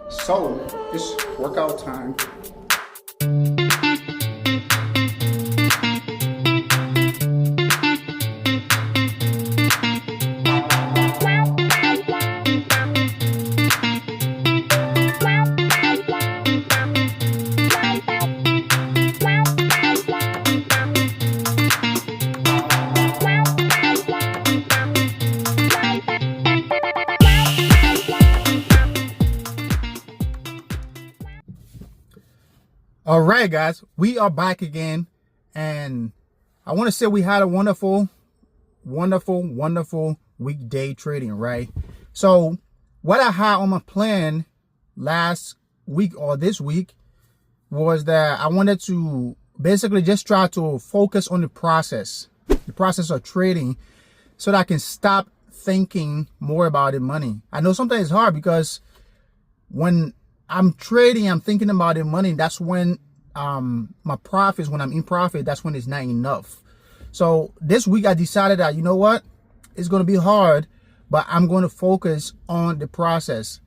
So it's workout time. All right, guys, we are back again, and I want to say we had a wonderful weekday trading, right? So what I had on my plan last week or this week was that I wanted to basically just try to focus on the process of trading, so that I can stop thinking more about the money. I know sometimes it's hard because when I'm trading, I'm thinking about the money. That's when my profits, when I'm in profit, that's when it's not enough. So this week I decided that, you know what, it's going to be hard, but I'm going to focus on the process.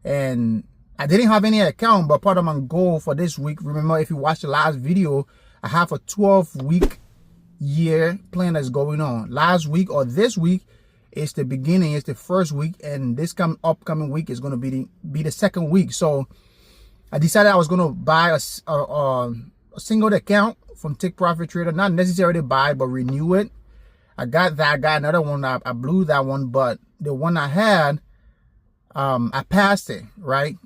And I didn't have any account, but part of my goal for this week, remember, if you watched the last video, I have a 12-week year plan that's going on. Last week or this week is the beginning, it's the first week, and this upcoming week is going to be the second week. So I decided I was going to buy a single account from Take Profit Trader, not necessarily buy, but renew it. I got that. I got another one. I blew that one, but the one I had, I passed it, right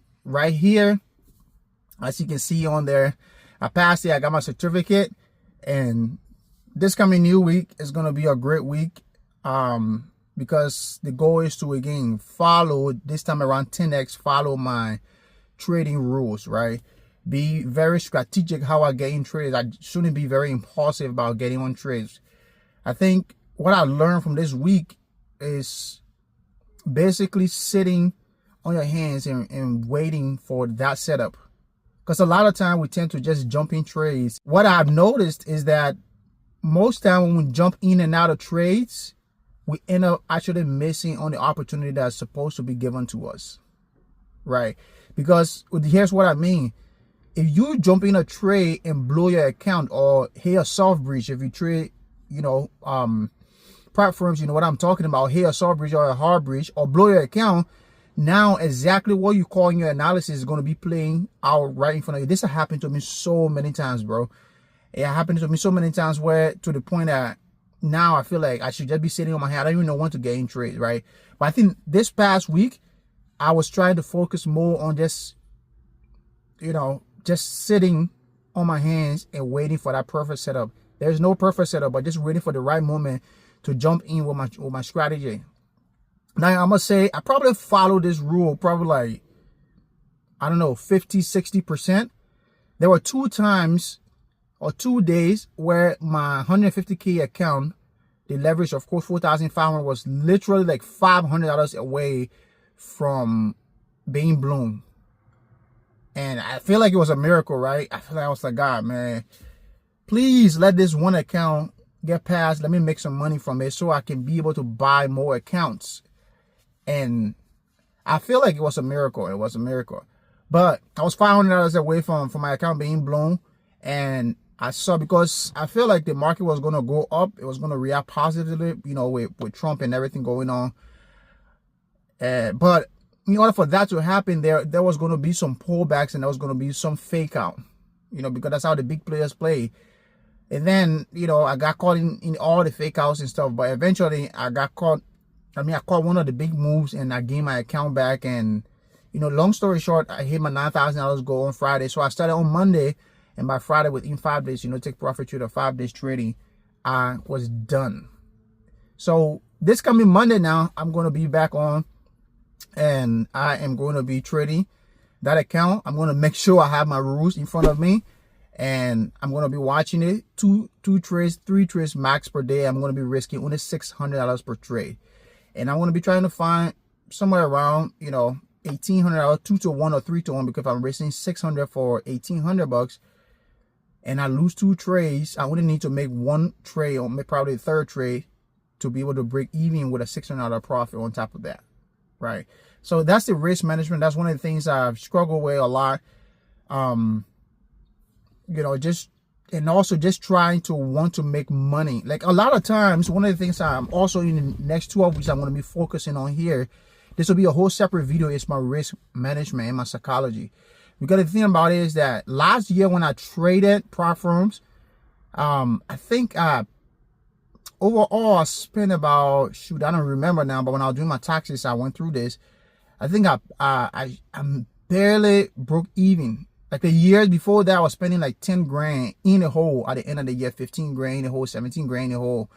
here, as you can see on there. I passed it. I got my certificate, and this coming new week is going to be a great week, because the goal is to, again, follow, this time around 10x, follow my trading rules, right? Be very strategic how I get in trades. I shouldn't be very impulsive about getting on trades. I think what I learned from this week is basically sitting on your hands and waiting for that setup. Because a lot of time we tend to just jump in trades. What I've noticed is that most time when we jump in and out of trades, we end up actually missing on the opportunity that's supposed to be given to us, right? Because here's what I mean. If you jump in a trade and blow your account, or hit a soft breach, if you trade, platforms, you know what I'm talking about, hit a soft breach or a hard breach, or blow your account, now exactly what you call in your analysis is going to be playing out right in front of you. This has happened to me so many times, bro. It happened to me so many times, where to the point that now I feel like I should just be sitting on my hand. I don't even know when to get in trade, right? But I think this past week, I was trying to focus more on just, just sitting on my hands and waiting for that perfect setup. There's no perfect setup, but just waiting for the right moment to jump in with my strategy. Now, I must say, I probably followed this rule probably like, I don't know, 50, 60%. There were 2 times or 2 days where my 150K account, the leverage of course 4,500, was literally like $500 away from being blown. And I feel like it was a miracle, right? I feel like I was like, God, man, please let this one account get past. Let me make some money from it so I can be able to buy more accounts. And I feel like it was a miracle. It was a miracle. But I was $500 away from my account being blown. And I saw, because I feel like the market was going to go up. It was going to react positively, with Trump and everything going on. But in order for that to happen, there was going to be some pullbacks, and there was going to be some fake out, because that's how the big players play. And then, I got caught in all the fake outs and stuff. But eventually I got caught. I caught one of the big moves, and I gained my account back. And, long story short, I hit my $9,000 goal on Friday. So I started on Monday, and by Friday, within 5 days, Take Profit Trader 5 days trading, I was done. So this coming Monday now, I'm going to be back on, and I am going to be trading that account. I'm going to make sure I have my rules in front of me, and I'm going to be watching it. Two trades, 3 trades max per day. I'm going to be risking only $600 per trade. And I'm going to be trying to find somewhere around, $1,800, 2-to-1 or 3-to-1, because if I'm risking $600 for $1,800 and I lose 2 trades, I only need to make 1 trade, or probably a 3rd trade, to be able to break even with a $600 profit on top of that. right? So that's the risk management. That's one of the things I've struggled with a lot. Just, and also just trying to want to make money. Like a lot of times, one of the things I'm also in the next 12 weeks, I'm going to be focusing on here. This will be a whole separate video. It's my risk management and my psychology. Because the thing about it is that last year when I traded prop firms, I think overall I spent about, I don't remember now, but when I was doing my taxes, I went through this. I think I'm barely broke even. Like the years before that, I was spending like 10 grand in a hole at the end of the year, 15 grand in a hole, 17 grand in a hole.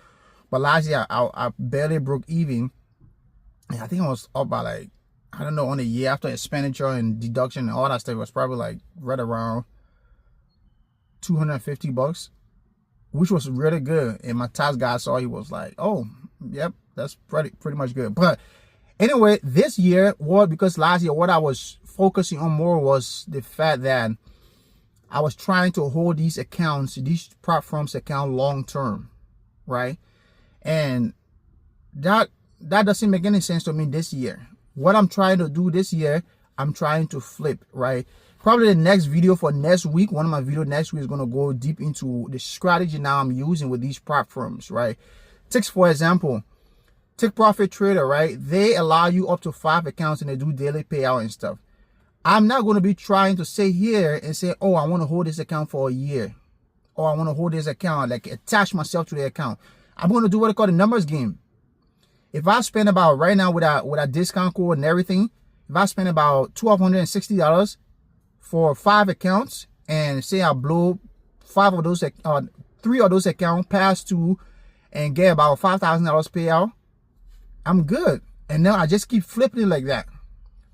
But last year, I barely broke even. And I think I was up by like, I don't know, on the year after expenditure and deduction and all that stuff, it was probably like right around $250, which was really good. And my tax guy saw, he was like, oh, yep, that's pretty much good. But anyway, this year, because last year, what I was focusing on more was the fact that I was trying to hold these accounts, these prop firms account long term, right? And that doesn't make any sense to me this year. What I'm trying to do this year, I'm trying to flip, right? Probably the next video for next week, one of my videos next week is going to go deep into the strategy now I'm using with these prop firms, right? Take, for example, Take Profit Trader, right? They allow you up to 5 accounts and they do daily payout and stuff. I'm not going to be trying to sit here and say, oh, I want to hold this account for a year. Or I want to hold this account, like attach myself to the account. I'm going to do what I call the numbers game. If I spend about, right now with a discount code and everything, if I spend about $1,260 for 5 accounts, and say I blow 3 of those accounts past 2 and get about $5,000 payout, I'm good. And now I just keep flipping it like that.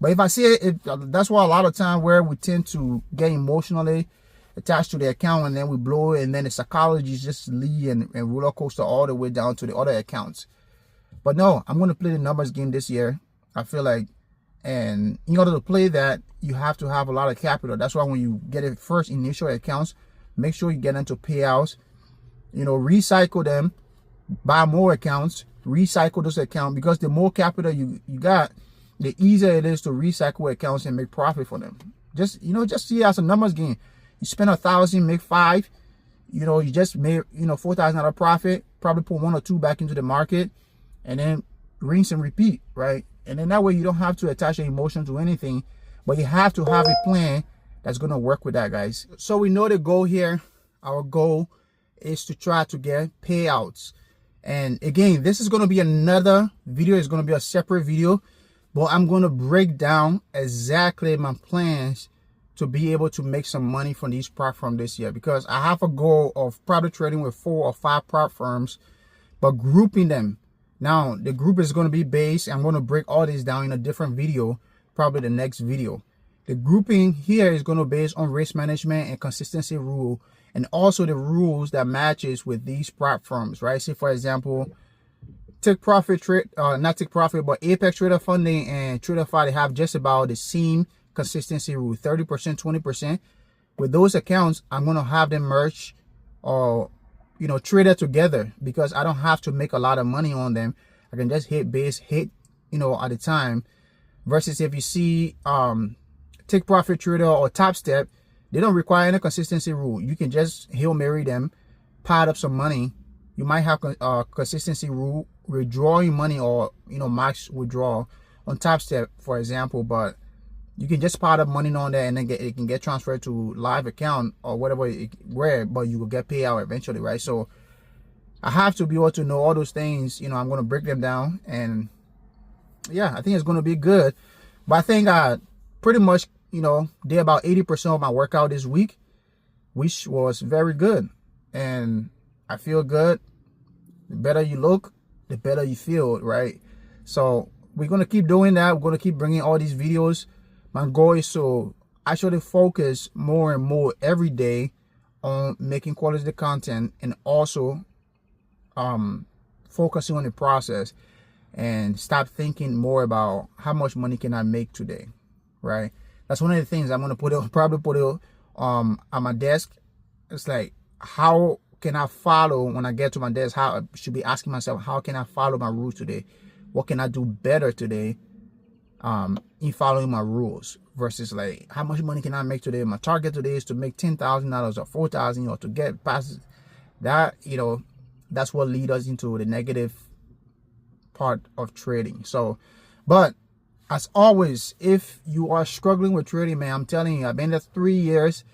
But if I see it, that's why a lot of time where we tend to get emotionally attached to the account and then we blow it, and then the psychology is just lead and roller coaster all the way down to the other accounts. But no, I'm going to play the numbers game this year. I feel like, and in order to play that, you have to have a lot of capital. That's why when you get it first initial accounts, make sure you get into payouts, recycle them, buy more accounts, recycle those accounts, because the more capital you got, the easier it is to recycle accounts and make profit for them. Just see it as a numbers game. You spend $1,000, make 5, you just made, $4,000 profit, probably put 1 or 2 back into the market, and then rinse and repeat, right? And then that way you don't have to attach your emotion to anything, but you have to have a plan that's going to work with that, guys. So we know the goal here. Our goal is to try to get payouts. And again, this is going to be another video. It's going to be a separate video, but I'm going to break down exactly my plans to be able to make some money from these prop firms this year, because I have a goal of probably trading with 4 or 5 prop firms, but grouping them. Now, the group is going to be based, I'm going to break all this down in a different video, probably the next video. The grouping here is going to be based on risk management and consistency rule, and also the rules that matches with these prop firms, right? Say, for example, Take Profit, not Take Profit, but Apex Trader Funding and TraderFi, they have just about the same consistency rule, 30%, 20%. With those accounts, I'm going to have them merge or trader together, because I don't have to make a lot of money on them. I can just hit base, at a time. Versus if you see Take Profit Trader or Top Step, they don't require any consistency rule. You can just Hail Mary them, pile up some money. You might have a consistency rule, withdrawing money or max withdrawal on Top Step, for example, but you can just pile up money on there and then it can get transferred to live account or whatever but you will get payout eventually, right? So I have to be able to know all those things. I'm going to break them down, and yeah, I think it's going to be good. But I think I pretty much did about 80% of my workout this week, which was very good, and I feel good. The better you look, the better you feel, right? So we're going to keep doing that. We're going to keep bringing all these videos. My goal is to actually focus more and more every day on making quality content, and also focusing on the process, and stop thinking more about how much money can I make today, right? That's one of the things I'm going to probably put it on my desk. It's like, how can I follow when I get to my desk? How I should be asking myself, how can I follow my rules today? What can I do better today in following my rules versus like how much money can I make today. My target today is to make $10,000 or $4,000, or to get past that. That's what leads us into the negative part of trading. So, but as always, if you are struggling with trading, man, I'm telling you, I've been there 3 years.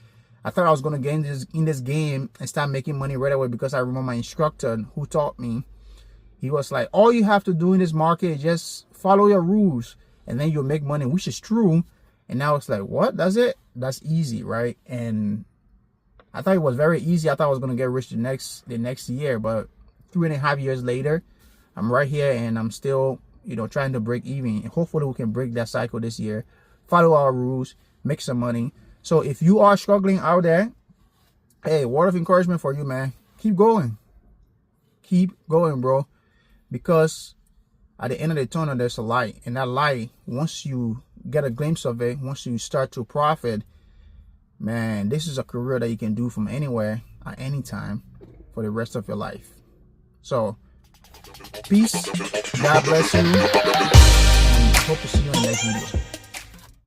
I thought I was going to get in this game and start making money right away, because I remember my instructor who taught me. He was like, all you have to do in this market is just follow your rules and then you'll make money, which is true. And now it's like, what? That's it? That's easy, right? And I thought it was very easy. I thought I was going to get rich the next year, but 3.5 years later, I'm right here and I'm still, trying to break even. Hopefully we can break that cycle this year, follow our rules, make some money. So if you are struggling out there, hey, word of encouragement for you, man. Keep going. Keep going, bro. Because at the end of the tunnel, there's a light. And that light, once you get a glimpse of it, once you start to profit, man, this is a career that you can do from anywhere at any time for the rest of your life. So, peace. God bless you. And hope to see you in the next video.